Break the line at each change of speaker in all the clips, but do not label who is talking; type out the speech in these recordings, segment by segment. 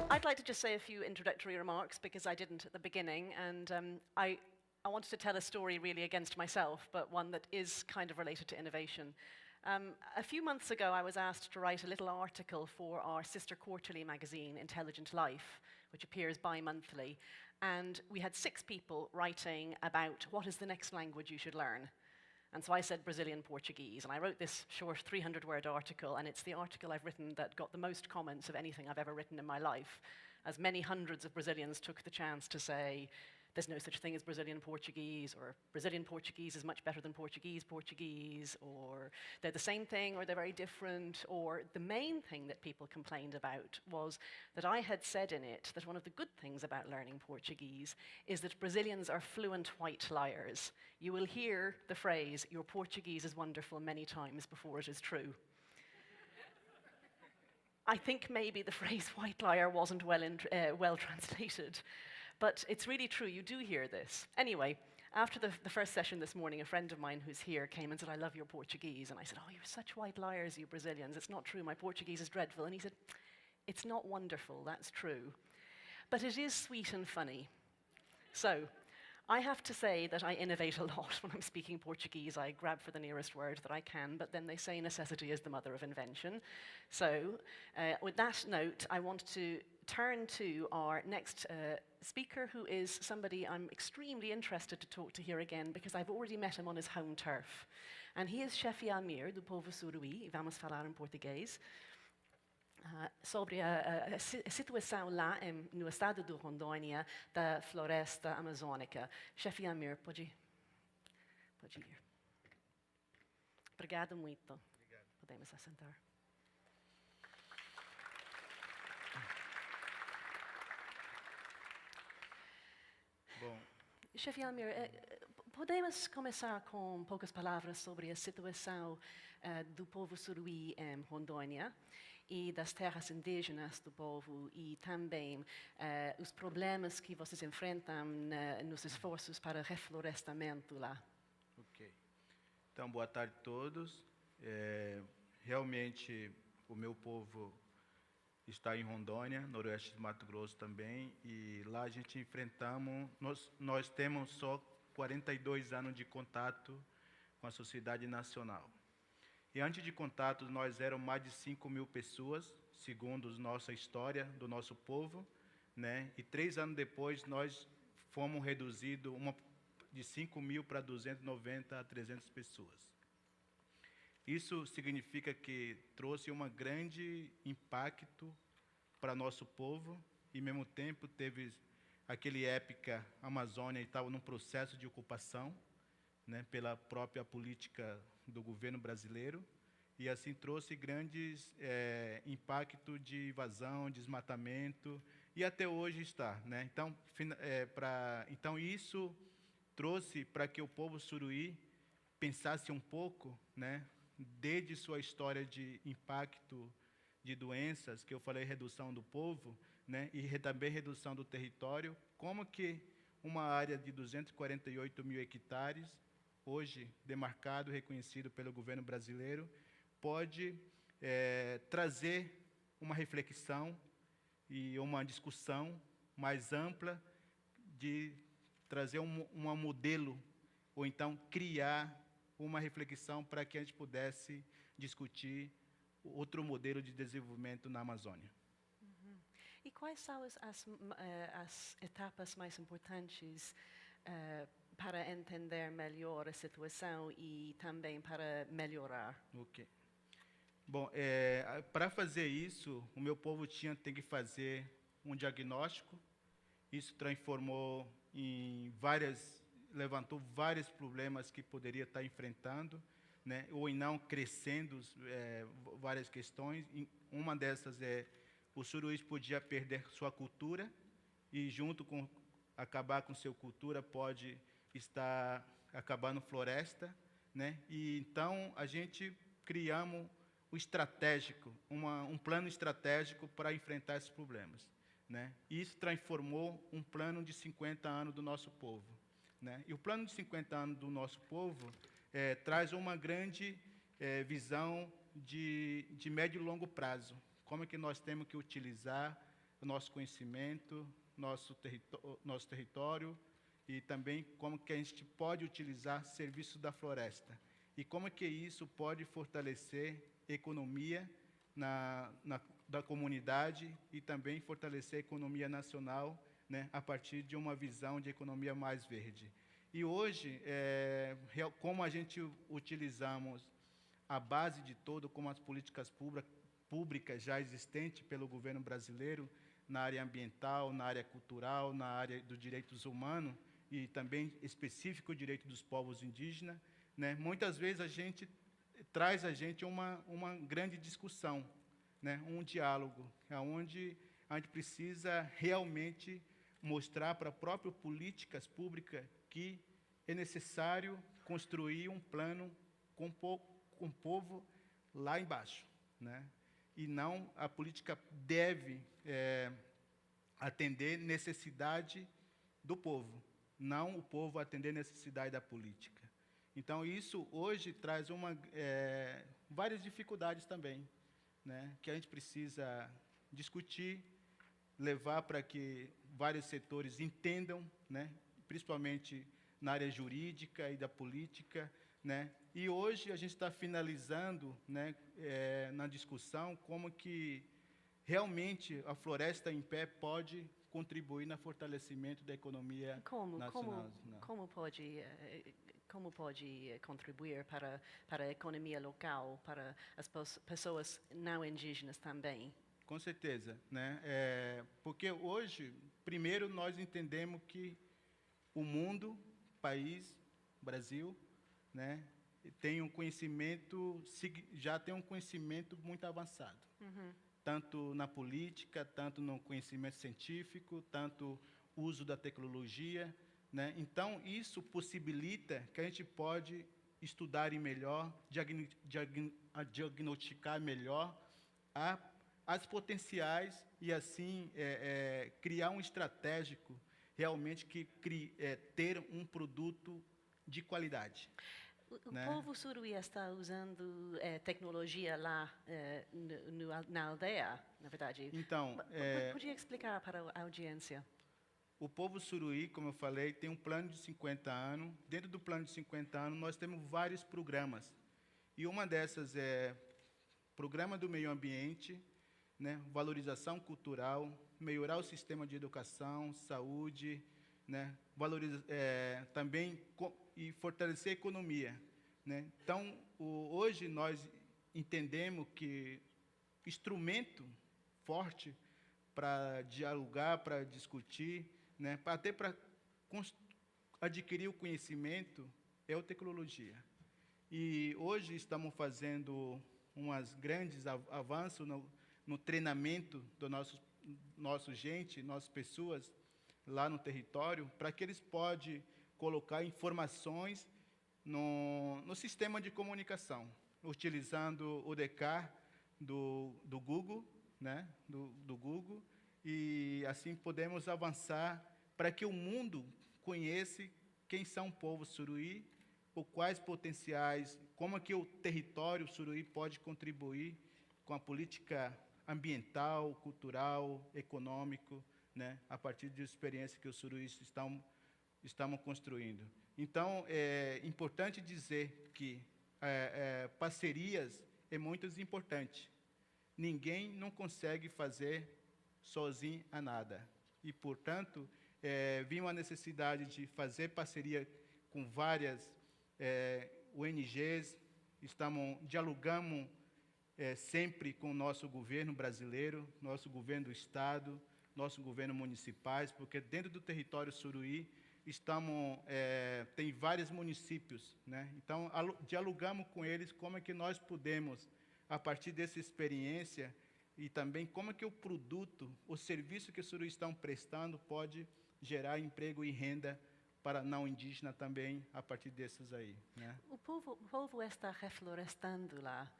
I'd like to just say a few introductory remarks because I didn't at the beginning, and I wanted to tell a story really against myself, but one that is kind of related to innovation. A few months ago, I was asked to write a little article for our sister quarterly magazine, Intelligent Life, which appears bi-monthly, and we had 6 people writing about what is the next language you should learn. And so I said Brazilian Portuguese, and I wrote this short 300-word article, and it's the article I've written that got the most comments of anything I've ever written in my life, as many hundreds of Brazilians took the chance to say, there's no such thing as Brazilian Portuguese, or Brazilian Portuguese is much better than Portuguese Portuguese, or they're the same thing, or they're very different, or the main thing that people complained about was that I had said in it that one of the good things about learning Portuguese is that Brazilians are fluent white liars. You will hear the phrase, your Portuguese is wonderful, many times before it is true. I think maybe the phrase white liar wasn't well translated. But it's really true, you do hear this. Anyway, after the first session this morning, a friend of mine who's here came and said, I love your Portuguese. And I said, oh, you're such white liars, you Brazilians. It's not true, my Portuguese is dreadful. And he said, it's not wonderful, that's true. But it is sweet and funny. So, I have to say that I innovate a lot when I'm speaking Portuguese. I grab for the nearest word that I can, but then they say necessity is the mother of invention. So, with that note, I want to turn to our next speaker, who is somebody I'm extremely interested to talk to here again, because I've already met him on his home turf. And he is Chefe Almir, do povo Suruí, e vamos falar em português, sobre a situação lá no estado de Rondônia, da floresta amazônica. Chefe Almir, pode ir. Obrigado muito.
Obrigado.
Podemos assentar.
Bom,
Chefe Almir, podemos começar com poucas palavras sobre a situação do povo Suruí em Rondônia e das terras indígenas do povo e também os problemas que vocês enfrentam nos esforços para reflorestamento lá.
ok. Então, boa tarde a todos. Realmente, o meu povo está em Rondônia, noroeste de Mato Grosso também, e lá a gente enfrentamos, nós temos só 42 anos de contato com a sociedade nacional. E antes de contato, nós éramos mais de 5.000 pessoas, segundo a nossa história do nosso povo, né? E 3 anos depois, nós fomos reduzidos de 5.000 para 290 a 300 pessoas. Isso significa que trouxe um grande impacto para nosso povo e, ao mesmo tempo, teve aquele época, a Amazônia estava num processo de ocupação, né, pela própria política do governo brasileiro, e assim trouxe grandes impactos de invasão, desmatamento, e até hoje está, né? Então isso trouxe para que o povo Suruí pensasse um pouco, né, desde sua história de impacto de doenças, que eu falei redução do povo, né, e também redução do território, como que uma área de 248.000 hectares, hoje demarcado e reconhecido pelo governo brasileiro, pode trazer uma reflexão e uma discussão mais ampla de trazer um modelo, ou então criar uma reflexão para que a gente pudesse discutir outro modelo de desenvolvimento na Amazônia.
E quais são as etapas mais importantes para entender melhor a situação e também para melhorar?
Ok. Bom, para fazer isso, o meu povo tem que fazer um diagnóstico. Isso transformou em levantou vários problemas que poderia estar enfrentando, né, ou não crescendo várias questões. Uma dessas os suruís podia perder sua cultura e, junto com acabar com sua cultura, pode estar acabando floresta, né? E então a gente criamos um plano estratégico para enfrentar esses problemas, né? E isso transformou um plano de 50 anos do nosso povo. né? E o plano de 50 anos do nosso povo traz uma grande visão de médio e longo prazo. Como é que nós temos que utilizar o nosso conhecimento, nosso território, e também como que a gente pode utilizar serviços da floresta. E como que isso pode fortalecer a economia da comunidade e também fortalecer a economia nacional, né, a partir de uma visão de economia mais verde. E hoje, como a gente utilizamos a base de todo, como as políticas públicas já existentes pelo governo brasileiro, na área ambiental, na área cultural, na área dos direitos humanos, e também específico o direito dos povos indígenas, né? Muitas vezes traz a gente uma grande discussão, né? Um diálogo, onde a gente precisa realmente mostrar para as próprias políticas públicas que é necessário construir um plano com o povo lá embaixo, né? E não a política deve atender necessidade do povo, não o povo atender necessidade da política. Então, isso hoje traz várias dificuldades também, né, que a gente precisa discutir, levar para que vários setores entendam, né, principalmente na área jurídica e da política, né. E hoje a gente está finalizando, né, na discussão como que realmente a floresta em pé pode contribuir no fortalecimento da economia nacional.
Como pode contribuir para a economia local, para as pessoas não indígenas também?
Com certeza, né? Porque hoje, primeiro, nós entendemos que o mundo, país, Brasil, né, já tem um conhecimento muito avançado.
Uhum.
Tanto na política, tanto no conhecimento científico, tanto uso da tecnologia, né? Então, isso possibilita que a gente pode estudar melhor, diagnosticar melhor as potenciais e, assim, criar um estratégico realmente que ter um produto de qualidade.
O
né?
povo suruí está usando tecnologia lá na aldeia, na verdade.
Então,
podia explicar para a audiência?
O povo suruí, como eu falei, tem um plano de 50 anos. Dentro do plano de 50 anos, nós temos vários programas. E uma dessas é Programa do Meio Ambiente, né, valorização cultural, melhorar o sistema de educação, saúde, né, também e fortalecer a economia. Né? Então, hoje nós entendemos que instrumento forte para dialogar, para discutir, né, até para adquirir o conhecimento, é a tecnologia. E hoje estamos fazendo umas grandes avanços no treinamento do nosso gente, nossas pessoas lá no território, para que eles possam colocar informações no sistema de comunicação, utilizando o DK do Google, né, do Google, e assim podemos avançar para que o mundo conheça quem são o povo suruí, ou quais potenciais, como que o território suruí pode contribuir com a política ambiental, cultural, econômico, né, a partir de experiência que os suruís estamos construindo. Então, é importante dizer que parcerias é muito importante. Ninguém não consegue fazer sozinho a nada. E, portanto, viu a necessidade de fazer parceria com várias ONGs, dialogamos sempre com o nosso governo brasileiro, nosso governo do Estado, nosso governo municipais, porque dentro do território suruí tem vários municípios, né? Então, dialogamos com eles como é que nós podemos, a partir dessa experiência, e também como é que o produto, o serviço que os suruís estão prestando pode gerar emprego e renda para não indígena também, a partir desses aí. Né?
O povo está reflorestando lá.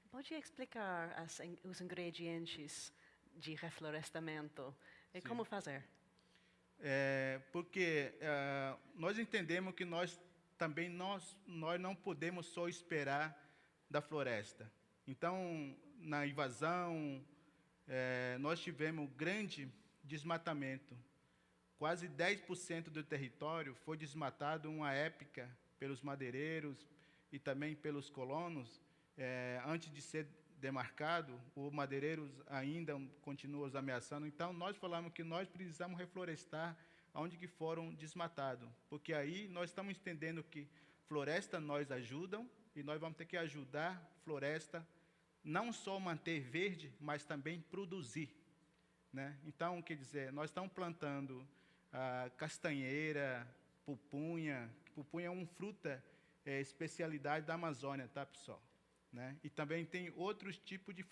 Pode explicar os ingredientes de reflorestamento e como fazer?
Porque nós entendemos que nós não podemos só esperar da floresta. Então, na invasão, nós tivemos grande desmatamento. Quase 10% do território foi desmatado em uma época pelos madeireiros e também pelos colonos. Antes de ser demarcado, os madeireiros ainda continuam os ameaçando. Então, nós falamos que nós precisamos reflorestar onde que foram desmatados, porque aí nós estamos entendendo que floresta nós ajudam e nós vamos ter que ajudar floresta não só manter verde, mas também produzir, né? Então, quer dizer, nós estamos plantando castanheira, pupunha. Pupunha é uma fruta, especialidade da Amazônia, tá, pessoal? Né? E também tem outros tipos de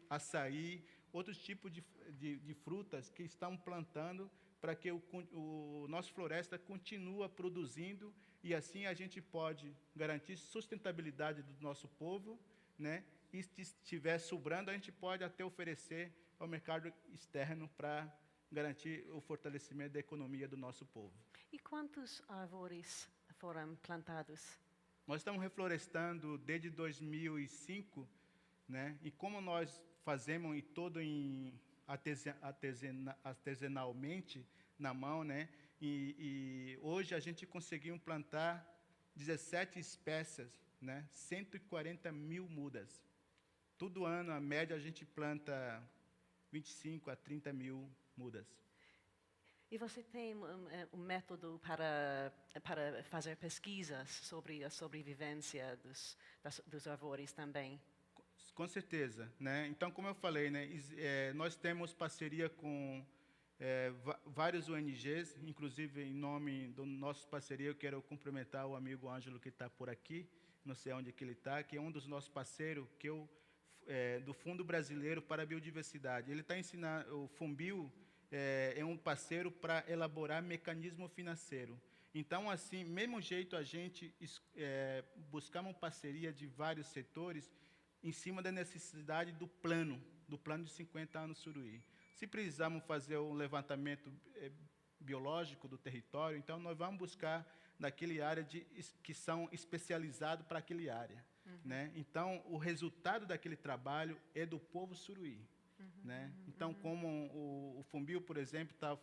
açaí, outros tipos de frutas que estão plantando para que o nosso floresta continue produzindo, e assim a gente pode garantir sustentabilidade do nosso povo, né? E se estiver sobrando, a gente pode até oferecer ao mercado externo para garantir o fortalecimento da economia do nosso povo.
E quantas árvores foram plantadas?
Nós estamos reflorestando desde 2005, né? E como nós fazemos artesanalmente, na mão, né? E hoje a gente conseguiu plantar 17 espécies, né? 140 mil mudas. Todo ano, a média, a gente planta 25 a 30 mil mudas.
E você tem um método para fazer pesquisas sobre a sobrevivência dos árvores também?
Com certeza, né? Então, como eu falei, né, nós temos parceria com vários ONGs, inclusive em nome do nosso parceria, eu quero cumprimentar o amigo Ângelo que está por aqui, não sei onde que ele está, que é um dos nossos parceiros, do Fundo Brasileiro para a Biodiversidade. Ele está ensinando, o Fumbio é um parceiro para elaborar mecanismo financeiro. Então, assim, mesmo jeito a gente buscar uma parceria de vários setores em cima da necessidade do plano de 50 anos Suruí. Se precisarmos fazer um levantamento biológico do território, então nós vamos buscar naquele área que são especializados para aquele área. Né? Então, o resultado daquele trabalho é do povo Suruí. Né? Então, como o Fumbio, por exemplo, está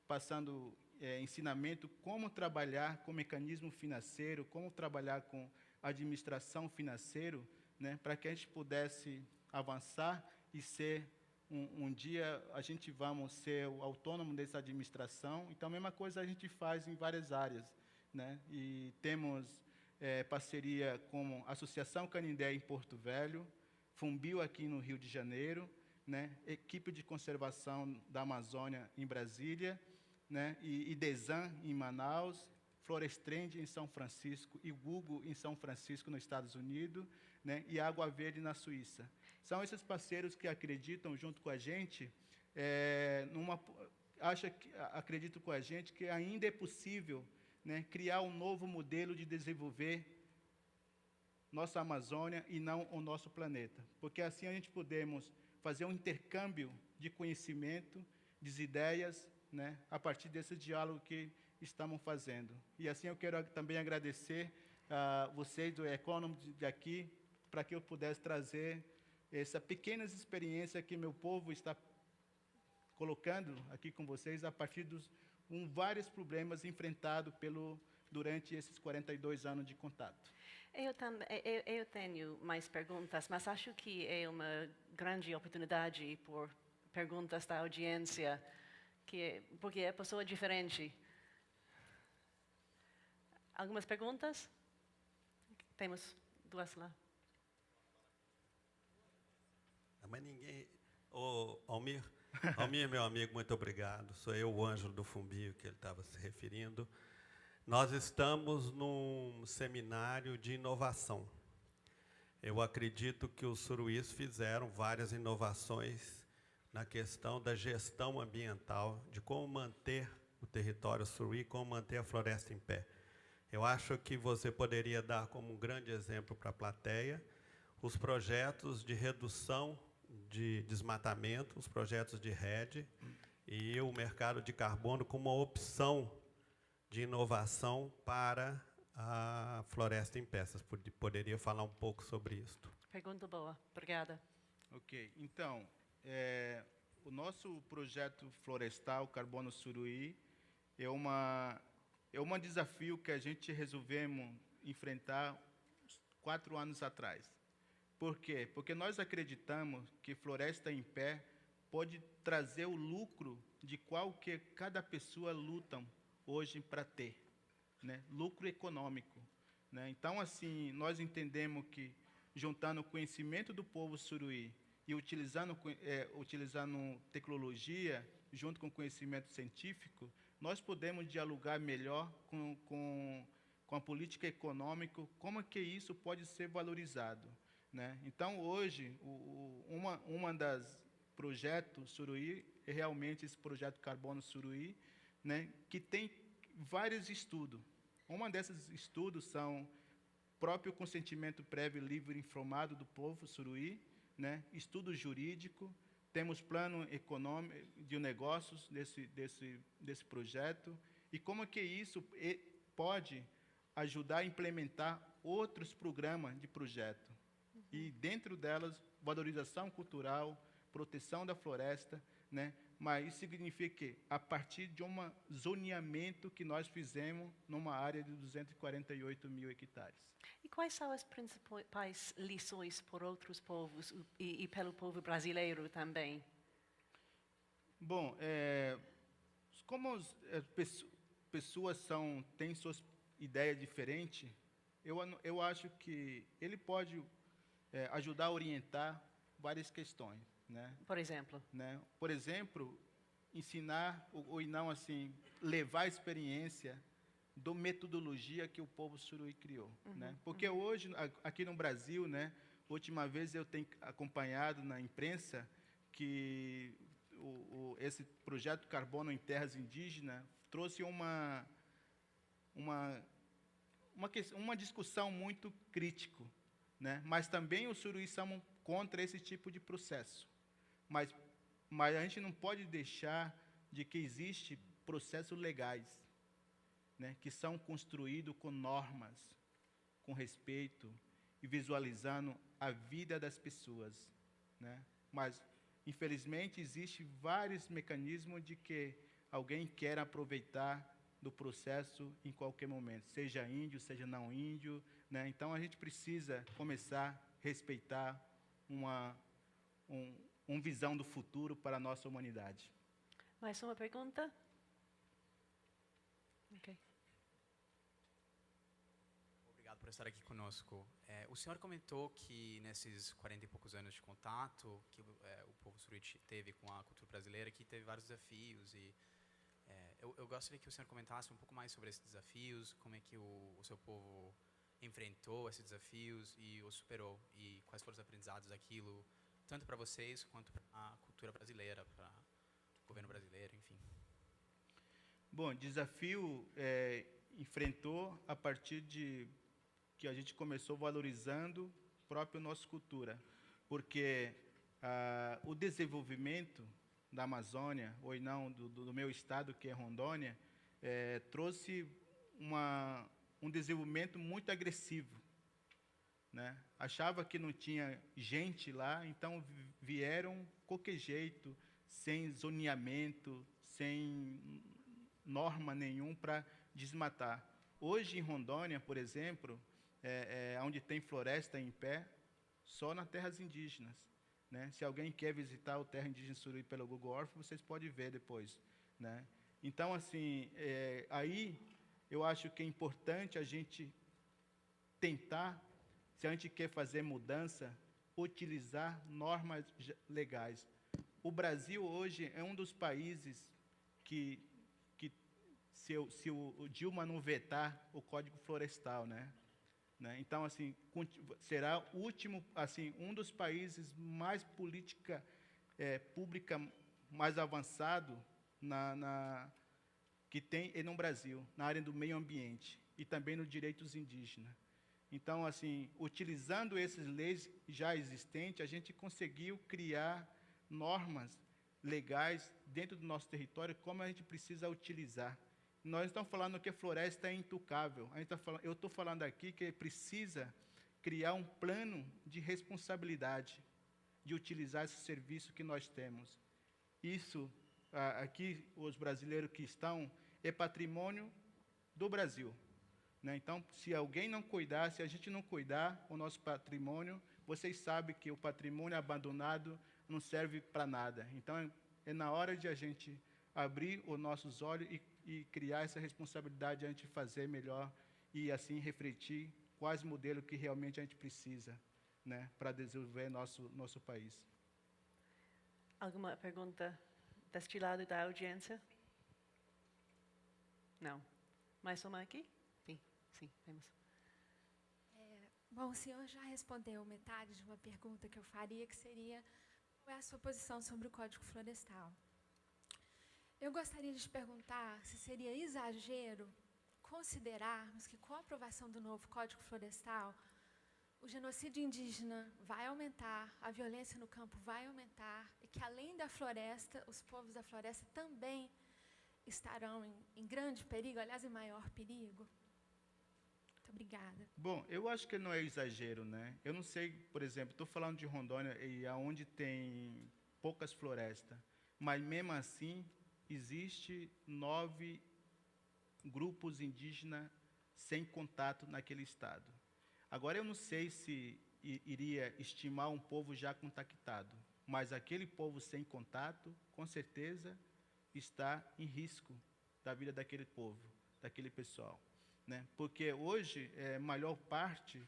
passando ensinamento como trabalhar com mecanismo financeiro, como trabalhar com administração financeira, né? Para que a gente pudesse avançar e ser, um dia, a gente vamos ser o autônomo dessa administração. Então, a mesma coisa a gente faz em várias áreas. Né? E temos parceria com a Associação Canindé em Porto Velho, Fumbio aqui no Rio de Janeiro, né? Equipe de Conservação da Amazônia em Brasília, né? E IDESAN em Manaus, Florestrend em São Francisco e Google em São Francisco, nos Estados Unidos, né? E Água Verde na Suíça. São esses parceiros que acreditam junto com a gente, acreditam com a gente que ainda é possível, né, criar um novo modelo de desenvolver nossa Amazônia e não o nosso planeta. Porque assim a gente podemos fazer um intercâmbio de conhecimento, de ideias, né, a partir desse diálogo que estamos fazendo. E assim eu quero também agradecer a vocês do Economist de aqui, para que eu pudesse trazer essa pequena experiência que meu povo está colocando aqui com vocês, a partir dos vários problemas enfrentados durante esses 42 anos de contato.
Eu tenho mais perguntas, mas acho que é uma grande oportunidade por perguntas da audiência, porque é pessoa diferente. Algumas perguntas? Temos duas lá.
Mas ninguém... Almir, meu amigo, muito obrigado. Sou eu, o Ângelo do Fumbio, que ele estava se referindo. Nós estamos num seminário de inovação. Eu acredito que os suruís fizeram várias inovações na questão da gestão ambiental, de como manter o território suruí, como manter a floresta em pé. Eu acho que você poderia dar como um grande exemplo para a plateia os projetos de redução de desmatamento, os projetos de REDD, e o mercado de carbono como uma opção de inovação para a floresta em pé. Você poderia falar um pouco sobre isso?
Pergunta boa. Obrigada.
Ok, então, o nosso projeto florestal Carbono Suruí é um desafio que a gente resolvemos enfrentar 4 anos atrás. Por quê? Porque nós acreditamos que floresta em pé pode trazer o lucro de qual que cada pessoa luta hoje para ter, né? Lucro econômico, né? Então, assim, nós entendemos que juntando o conhecimento do povo suruí e utilizando tecnologia junto com conhecimento científico, nós podemos dialogar melhor com a política econômica, como que isso pode ser valorizado, né? Então, hoje, uma das projetos Suruí é realmente esse projeto Carbono Suruí, né, que tem vários estudos. Um desses estudos são próprio consentimento prévio livre e informado do povo Suruí, né, estudo jurídico, temos plano econômico de negócios desse projeto e como que isso pode ajudar a implementar outros programas de projeto. E dentro delas, valorização cultural, proteção da floresta, né? Mas isso significa que, a partir de um zoneamento que nós fizemos numa área de 248 mil hectares.
E quais são as principais lições por outros povos e pelo povo brasileiro também?
Bom, como as pessoas têm suas ideias diferentes, eu acho que ele pode ajudar a orientar várias questões, né?
Por exemplo?
Né? Por exemplo, ensinar ou não assim levar a experiência da metodologia que o povo suruí criou, né? Porque hoje aqui no Brasil, né, última vez eu tenho acompanhado na imprensa que esse projeto Carbono em Terras Indígenas trouxe uma discussão muito crítica, né? Mas também os suruís são contra esse tipo de processo. Mas a gente não pode deixar de que existem processos legais, né, que são construídos com normas, com respeito e visualizando a vida das pessoas, né? Mas, infelizmente, existem vários mecanismos de que alguém quer aproveitar do processo em qualquer momento, seja índio, seja não índio, né? Então, a gente precisa começar a respeitar uma visão do futuro para a nossa humanidade.
Mais uma pergunta? Ok.
Obrigado por estar aqui conosco. O senhor comentou que nesses 40 e poucos anos de contato que o povo suruí teve com a cultura brasileira, que teve vários desafios e eu gostaria que o senhor comentasse um pouco mais sobre esses desafios, como é que o seu povo enfrentou esses desafios e os superou e quais foram os aprendizados daquilo, tanto para vocês quanto para a cultura brasileira, para o governo brasileiro, enfim.
Bom, desafio enfrentou a partir de que a gente começou valorizando próprio nossa cultura, porque o desenvolvimento da Amazônia, ou não, do meu estado, que é Rondônia, trouxe um desenvolvimento muito agressivo, né? Achava que não tinha gente lá, então vieram qualquer jeito, sem zoneamento, sem norma nenhuma para desmatar. Hoje, em Rondônia, por exemplo, onde tem floresta em pé, só nas terras indígenas, né? Se alguém quer visitar o Terra Indígena Suruí pelo Google Earth, vocês podem ver depois, né? Então, assim, aí eu acho que é importante a gente tentar, se a gente quer fazer mudança, utilizar normas legais. O Brasil hoje é um dos países que se o Dilma não vetar o Código Florestal, né? Então, assim, será o último, assim, um dos países mais política pública mais avançado que tem no Brasil, na área do meio ambiente e também nos direitos indígenas. Então, assim, utilizando essas leis já existentes, a gente conseguiu criar normas legais dentro do nosso território, como a gente precisa utilizar. Nós estamos falando que a floresta é intocável. Eu estou falando aqui que precisa criar um plano de responsabilidade de utilizar esse serviço que nós temos. Isso, aqui, os brasileiros que estão, é patrimônio do Brasil. Né? Então, se alguém não cuidar, se a gente não cuidar o nosso patrimônio, vocês sabem que o patrimônio abandonado não serve para nada. Então, é na hora de a gente abrir os nossos olhos e criar essa responsabilidade de a gente fazer melhor e, assim, refletir quais modelos que realmente a gente precisa, né, para desenvolver nosso país.
Alguma pergunta deste lado da audiência? Não. Mais uma aqui? Sim, temos.
Bom, o senhor já respondeu metade de uma pergunta que eu faria, que seria qual é a sua posição sobre o Código Florestal. Eu gostaria de te perguntar se seria exagero considerarmos que, com a aprovação do novo Código Florestal, o genocídio indígena vai aumentar, a violência no campo vai aumentar, e que, além da floresta, os povos da floresta também estarão em grande perigo, aliás, em maior perigo? Muito obrigada.
Bom, eu acho que não é exagero, né? Eu não sei, por exemplo, estou falando de Rondônia, e aonde tem poucas florestas, mas, mesmo assim, existe 9 grupos indígenas sem contato naquele estado. Agora, eu não sei se iria estimar um povo já contactado, mas aquele povo sem contato, com certeza, está em risco da vida daquele povo, daquele pessoal. Né? Porque hoje, a maior parte,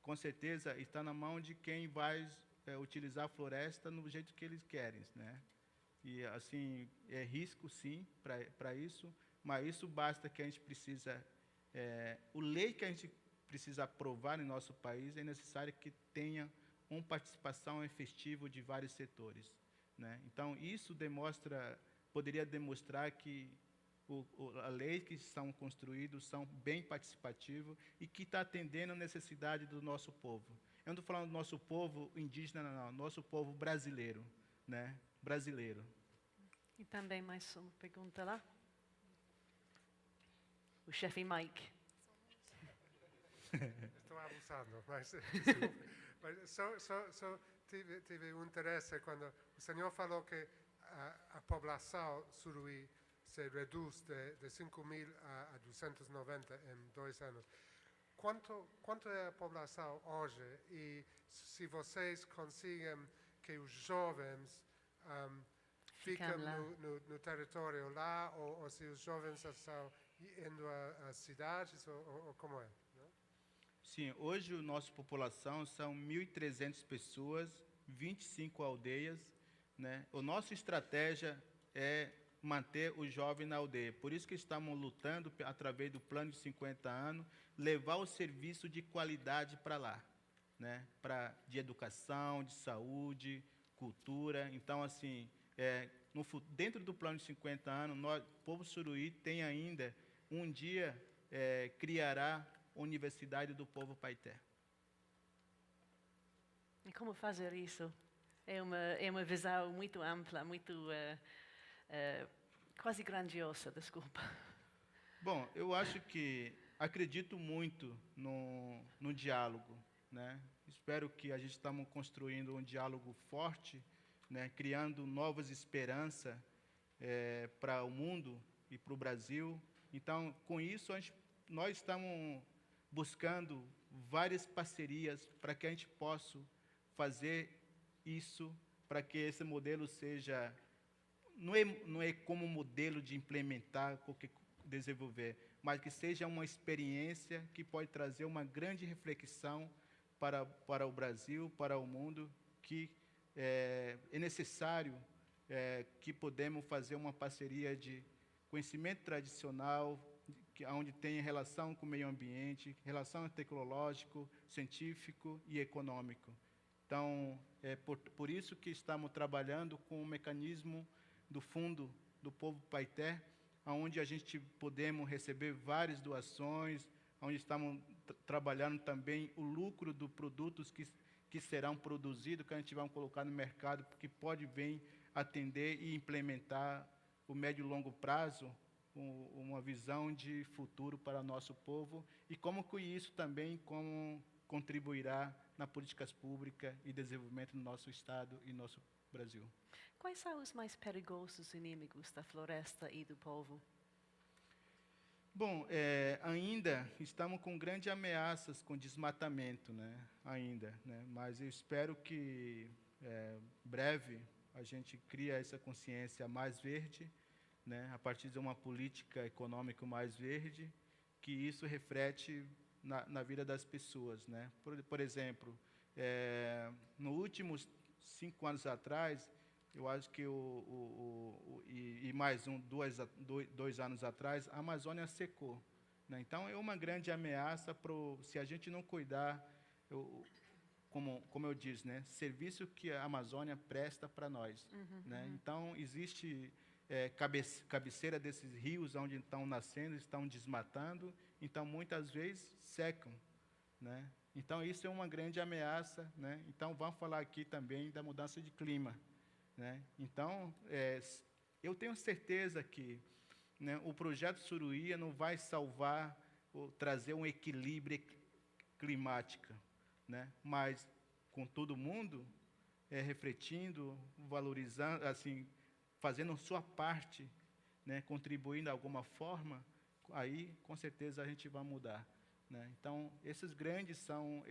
com certeza, está na mão de quem vai utilizar a floresta no jeito que eles querem. Né? E, assim, é risco, sim, para isso, mas isso basta que a gente precisa... o lei que a gente precisa aprovar em nosso país é necessário que tenha uma participação efetiva de vários setores. Né? Então, isso poderia demonstrar que a lei que são construídos são bem participativos e que está atendendo a necessidade do nosso povo. Eu não estou falando do nosso povo indígena, não, nosso povo brasileiro. Né? Brasileiro.
E também mais uma pergunta lá. O chefe Mike.
Estou abusando, mas só tive um interesse quando o senhor falou que a população suruí se reduz de 5.000 a 290 em 2 anos. Quanto é a população hoje? E se vocês conseguem que os jovens ficam no território lá, ou se os jovens estão indo às cidades, ou como é? Não?
Sim, hoje a nossa população são 1.300 pessoas, 25 aldeias. Né? A nossa estratégia é manter o jovem na aldeia. Por isso que estamos lutando, através do plano de 50 anos, levar o serviço de qualidade para lá. Né? De educação, de saúde, cultura. Então, assim, dentro do plano de 50 anos, o povo suruí tem ainda, um dia, criará a Universidade do Povo Paité.
E como fazer isso? É uma visão muito ampla, muito quase grandiosa, desculpa.
Bom, eu acho que acredito muito no diálogo. Né? Espero que a gente estamos construindo um diálogo forte, né? Criando novas esperanças para o mundo e para o Brasil. Então, com isso, nós estamos buscando várias parcerias para que a gente possa fazer isso, para que esse modelo seja... Não é como modelo de implementar, desenvolver, mas que seja uma experiência que pode trazer uma grande reflexão para o Brasil, para o mundo, que é necessário que podemos fazer uma parceria de conhecimento tradicional, onde tem relação com o meio ambiente, relação tecnológico, científico e econômico. Então, é por isso que estamos trabalhando com o mecanismo do Fundo do Povo Paité, onde a gente podemos receber várias doações, onde estamos trabalhando também o lucro dos produtos que serão produzidos, que a gente vai colocar no mercado, porque pode vir atender e implementar o médio e longo prazo, uma visão de futuro para o nosso povo e como que isso também contribuirá na políticas públicas e desenvolvimento do nosso Estado e nosso Brasil.
Quais são os mais perigosos inimigos da floresta e do povo?
Bom, ainda estamos com grandes ameaças com desmatamento, né? Ainda, né? Mas eu espero que breve a gente crie essa consciência mais verde, né? A partir de uma política econômica mais verde, que isso reflete na vida das pessoas, né? Por exemplo, nos últimos 5 anos atrás, eu acho que mais 2 anos atrás, a Amazônia secou, né? Então, é uma grande ameaça se a gente não cuidar, como eu disse, né? Serviço que a Amazônia presta para nós, né? Então, existe cabeceira desses rios onde estão nascendo, estão desmatando, então, muitas vezes, secam, né? Então, isso é uma grande ameaça, né? Então, vamos falar aqui também da mudança de clima, né? Então, eu tenho certeza que, né, o projeto Suruía não vai salvar ou trazer um equilíbrio climático, né? Mas com todo mundo refletindo, valorizando, assim, fazendo sua parte, né, contribuindo de alguma forma, aí com certeza a gente vai mudar, né? Então, esses grandes são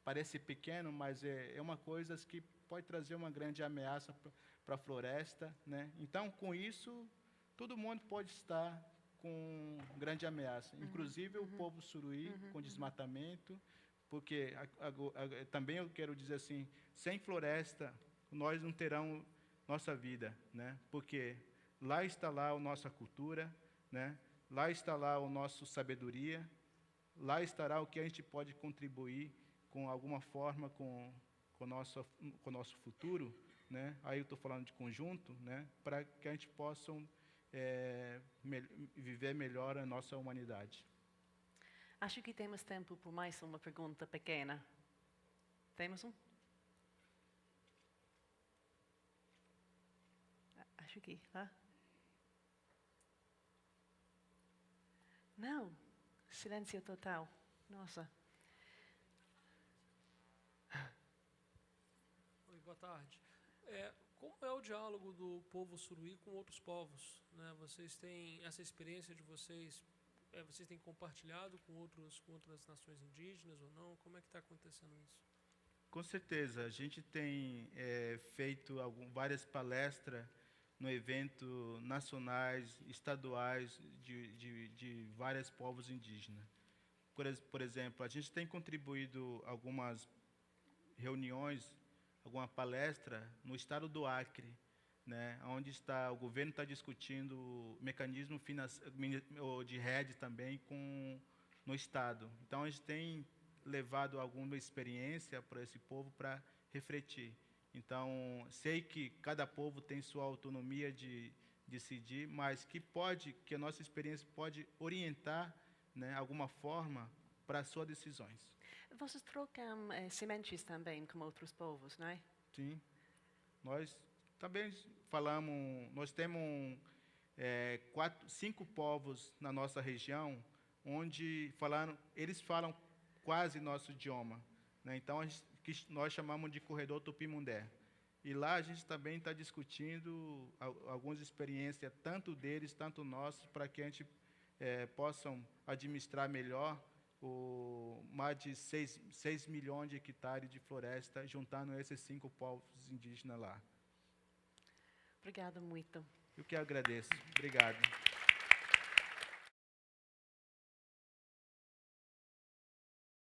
parece pequeno, mas é uma coisa que pode trazer uma grande ameaça para a floresta, né? Então, com isso, todo mundo pode estar com grande ameaça, inclusive o povo suruí, com desmatamento, porque também eu quero dizer assim, sem floresta, nós não teremos nossa vida, né? Porque lá está a nossa cultura, né? Lá está a nossa sabedoria, lá estará o que a gente pode contribuir com alguma forma com o nosso futuro, né? Aí eu estou falando de conjunto, né? Para que a gente possa viver melhor a nossa humanidade.
Acho que temos tempo por mais uma pergunta pequena. Temos um? Acho que. Não. Silêncio total. Nossa.
Oi, boa tarde. Como é o diálogo do povo suruí com outros povos, né? Vocês têm essa experiência de vocês têm compartilhado com outras nações indígenas ou não? Como é que está acontecendo isso?
Com certeza, a gente tem feito várias palestras no evento nacionais, estaduais de vários povos indígenas. Por exemplo, a gente tem contribuído algumas reuniões, alguma palestra no estado do Acre, né, onde o governo está discutindo o mecanismo de rede também no estado. Então, a gente tem levado alguma experiência para esse povo para refletir. Então, sei que cada povo tem sua autonomia de decidir, mas que a nossa experiência pode orientar, né, alguma forma para suas decisões.
Vocês trocam sementes também com outros povos, não é?
Sim. Nós também nós temos 5 povos na nossa região, onde eles falam quase nosso idioma, né? Então, nós chamamos de corredor Tupimundé. E lá a gente também está discutindo algumas experiências, tanto deles, tanto nossos, para que a gente possam administrar melhor mais de 6 milhões de hectares de floresta, juntando esses 5 povos indígenas lá.
Obrigada muito.
Eu que agradeço. Obrigado.